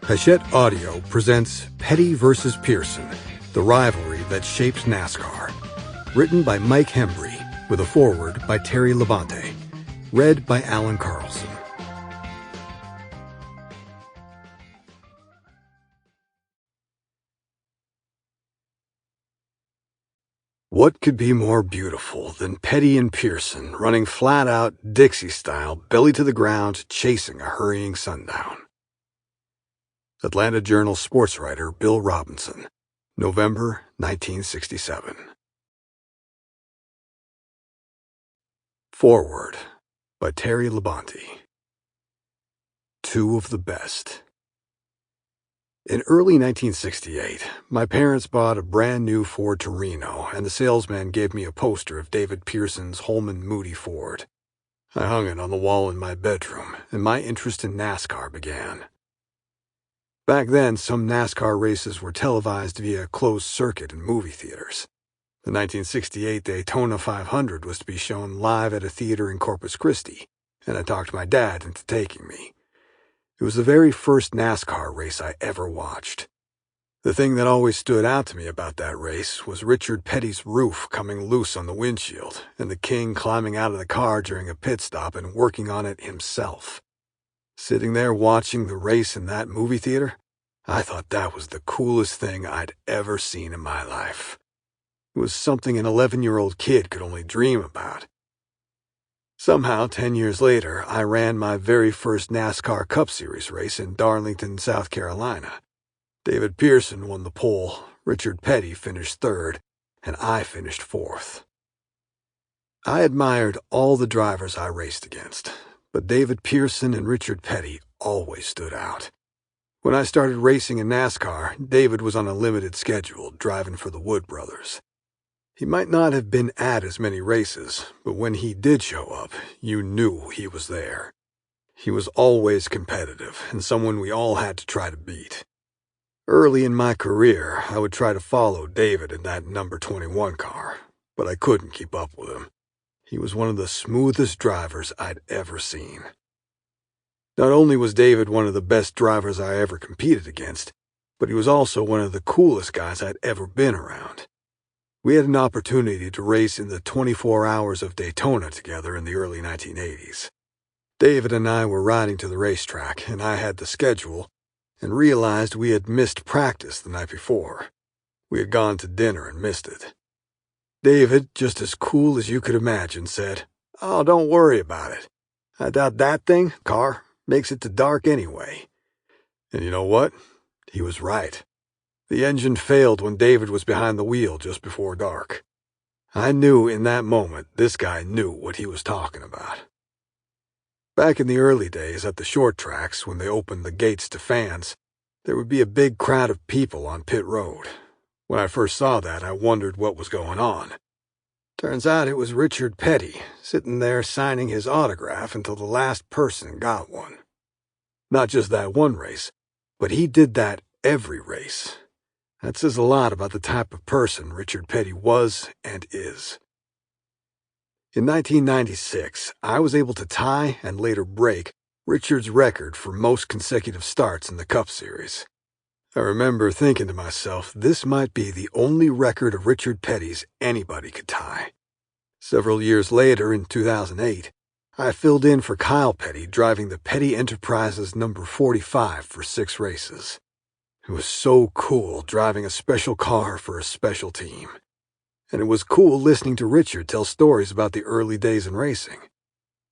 Hachette Audio presents Petty vs. Pearson, the rivalry that shapes NASCAR. Written by Mike Hembree, with a foreword by Terry Labonte. Read by Alan Carlson. What could be more beautiful than Petty and Pearson running flat out, Dixie style, belly to the ground, chasing a hurrying sundown? Atlanta Journal sports writer Bill Robinson, November 1967. Foreword by Terry Labonte. Two of the best. In early 1968, my parents bought a brand new Ford Torino, and the salesman gave me a poster of David Pearson's Holman Moody Ford. I hung it on the wall in my bedroom, and my interest in NASCAR began. Back then, some NASCAR races were televised via closed circuit in movie theaters. The 1968 Daytona 500 was to be shown live at a theater in Corpus Christi, and I talked my dad into taking me. It was the very first NASCAR race I ever watched. The thing that always stood out to me about that race was Richard Petty's roof coming loose on the windshield, and the King climbing out of the car during a pit stop and working on it himself. Sitting there watching the race in that movie theater, I thought that was the coolest thing I'd ever seen in my life. It was something an 11-year-old kid could only dream about. Somehow, 10 years later, I ran my very first NASCAR Cup Series race in Darlington, South Carolina. David Pearson won the pole, Richard Petty finished third, and I finished fourth. I admired all the drivers I raced against, but David Pearson and Richard Petty always stood out. When I started racing in NASCAR, David was on a limited schedule, driving for the Wood brothers. He might not have been at as many races, but when he did show up, you knew he was there. He was always competitive, and someone we all had to try to beat. Early in my career, I would try to follow David in that number 21 car, but I couldn't keep up with him. He was one of the smoothest drivers I'd ever seen. Not only was David one of the best drivers I ever competed against, but he was also one of the coolest guys I'd ever been around. We had an opportunity to race in the 24 Hours of Daytona together in the early 1980s. David and I were riding to the racetrack, and I had the schedule, and realized we had missed practice the night before. We had gone to dinner and missed it. David, just as cool as you could imagine, said, "Oh, don't worry about it. I doubt that car, makes it to dark anyway." And you know what? He was right. The engine failed when David was behind the wheel just before dark. I knew in that moment this guy knew what he was talking about. Back in the early days at the short tracks, when they opened the gates to fans, there would be a big crowd of people on pit road. When I first saw that, I wondered what was going on. Turns out it was Richard Petty, sitting there signing his autograph until the last person got one. Not just that one race, but he did that every race. That says a lot about the type of person Richard Petty was and is. In 1996, I was able to tie and later break Richard's record for most consecutive starts in the Cup Series. I remember thinking to myself, this might be the only record of Richard Petty's anybody could tie. Several years later, in 2008, I filled in for Kyle Petty driving the Petty Enterprises number 45 for 6 races. It was so cool driving a special car for a special team. And it was cool listening to Richard tell stories about the early days in racing.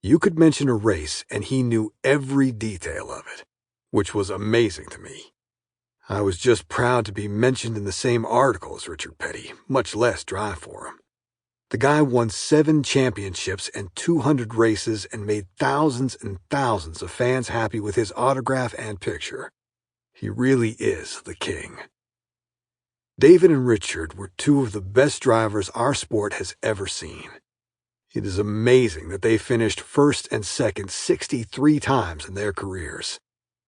You could mention a race and he knew every detail of it, which was amazing to me. I was just proud to be mentioned in the same article as Richard Petty, much less drive for him. The guy won 7 championships and 200 races and made thousands and thousands of fans happy with his autograph and picture. He really is the king. David and Richard were 2 of the best drivers our sport has ever seen. It is amazing that they finished first and second 63 times in their careers.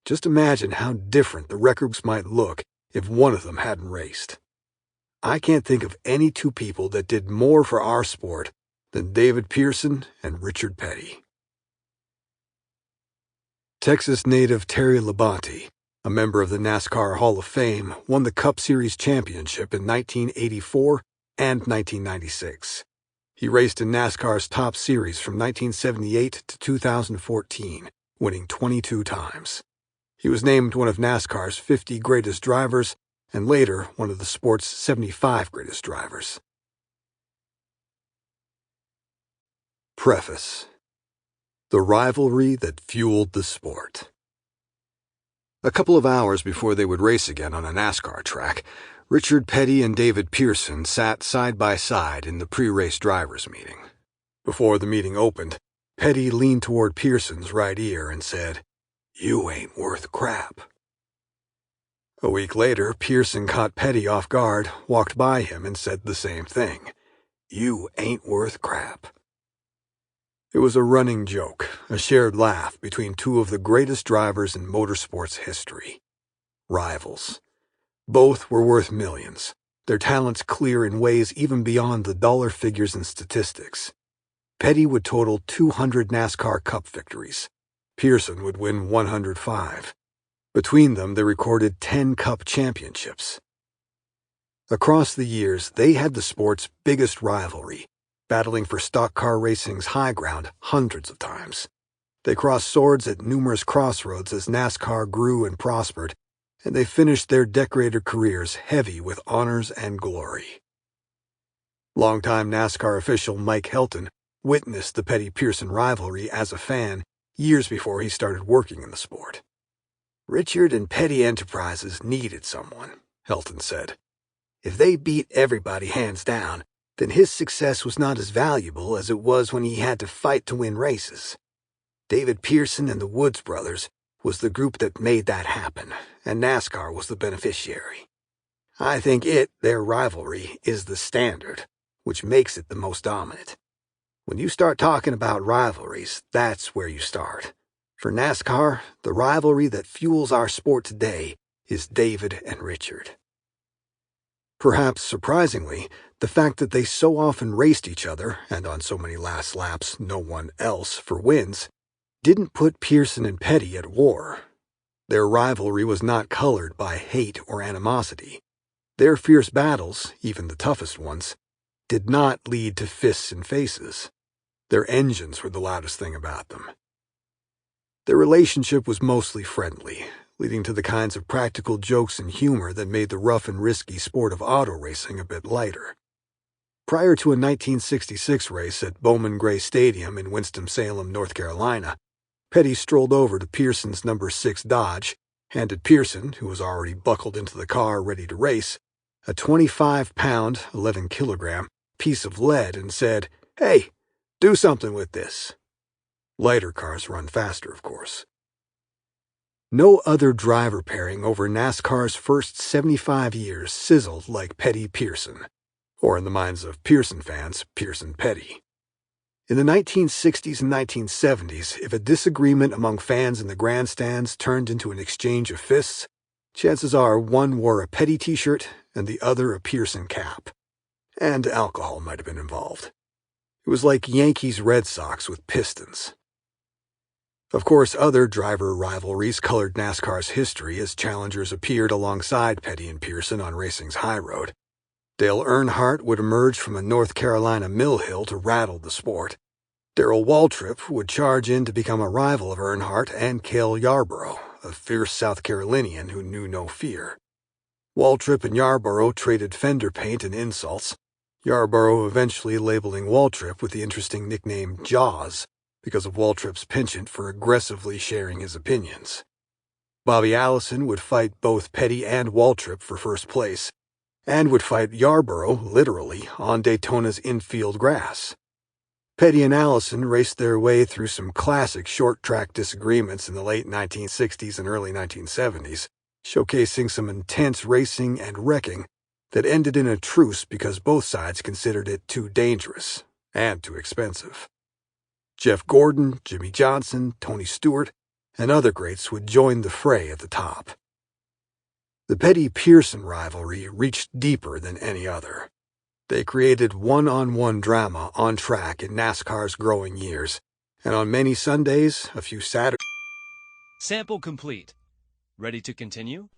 Just imagine how different the records might look if one of them hadn't raced. I can't think of any 2 people that did more for our sport than David Pearson and Richard Petty. Texas native Terry Labonte, a member of the NASCAR Hall of Fame, won the Cup Series championship in 1984 and 1996. He raced in NASCAR's top series from 1978 to 2014, winning 22 times. He was named one of NASCAR's 50 greatest drivers and later one of the sport's 75 greatest drivers. Preface: The rivalry that fueled the sport. A couple of hours before they would race again on a NASCAR track, Richard Petty and David Pearson sat side by side in the pre-race drivers' meeting. Before the meeting opened, Petty leaned toward Pearson's right ear and said, "You ain't worth crap." A week later, Pearson caught Petty off guard, walked by him, and said the same thing. "You ain't worth crap." It was a running joke, a shared laugh between two of the greatest drivers in motorsports history. Rivals. Both were worth millions, their talents clear in ways even beyond the dollar figures and statistics. Petty would total 200 NASCAR Cup victories. Pearson would win 105. Between them, they recorded 10 Cup championships. Across the years, they had the sport's biggest rivalry, battling for stock car racing's high ground hundreds of times. They crossed swords at numerous crossroads as NASCAR grew and prospered, and they finished their decorated careers heavy with honors and glory. Longtime NASCAR official Mike Helton witnessed the Petty-Pearson rivalry as a fan years before he started working in the sport. "Richard and Petty Enterprises needed someone," Helton said. "If they beat everybody hands down, then his success was not as valuable as it was when he had to fight to win races. David Pearson and the Woods brothers was the group that made that happen, and NASCAR was the beneficiary. I think their rivalry, is the standard, which makes it the most dominant. When you start talking about rivalries, that's where you start. For NASCAR, the rivalry that fuels our sport today is David and Richard." Perhaps surprisingly, the fact that they so often raced each other, and on so many last laps no one else, for wins, didn't put Pearson and Petty at war. Their rivalry was not colored by hate or animosity. Their fierce battles, even the toughest ones, did not lead to fists and faces. Their engines were the loudest thing about them. Their relationship was mostly friendly, leading to the kinds of practical jokes and humor that made the rough and risky sport of auto racing a bit lighter. Prior to a 1966 race at Bowman Gray Stadium in Winston-Salem, North Carolina, Petty strolled over to Pearson's number 6 Dodge, handed Pearson, who was already buckled into the car ready to race, a 25-pound, 11-kilogram piece of lead and said, "Hey, do something with this." Lighter cars run faster, of course. No other driver pairing over NASCAR's first 75 years sizzled like Petty-Pearson, or in the minds of Pearson fans, Pearson-Petty. In the 1960s and 1970s, if a disagreement among fans in the grandstands turned into an exchange of fists, chances are one wore a Petty t-shirt and the other a Pearson cap. And alcohol might have been involved. It was like Yankees-Red Sox with Pistons. Of course, other driver rivalries colored NASCAR's history as challengers appeared alongside Petty and Pearson on racing's high road. Dale Earnhardt would emerge from a North Carolina mill hill to rattle the sport. Darrell Waltrip would charge in to become a rival of Earnhardt, and Cale Yarborough, a fierce South Carolinian who knew no fear. Waltrip and Yarborough traded fender paint and insults, Yarborough eventually labeling Waltrip with the interesting nickname Jaws because of Waltrip's penchant for aggressively sharing his opinions. Bobby Allison would fight both Petty and Waltrip for first place, and would fight Yarborough, literally, on Daytona's infield grass. Petty and Allison raced their way through some classic short-track disagreements in the late 1960s and early 1970s, showcasing some intense racing and wrecking that ended in a truce because both sides considered it too dangerous and too expensive. Jeff Gordon, Jimmy Johnson, Tony Stewart, and other greats would join the fray at the top. The Petty-Pearson rivalry reached deeper than any other. They created one-on-one drama on track in NASCAR's growing years, and on many Sundays, a few Saturdays. Sample complete. Ready to continue?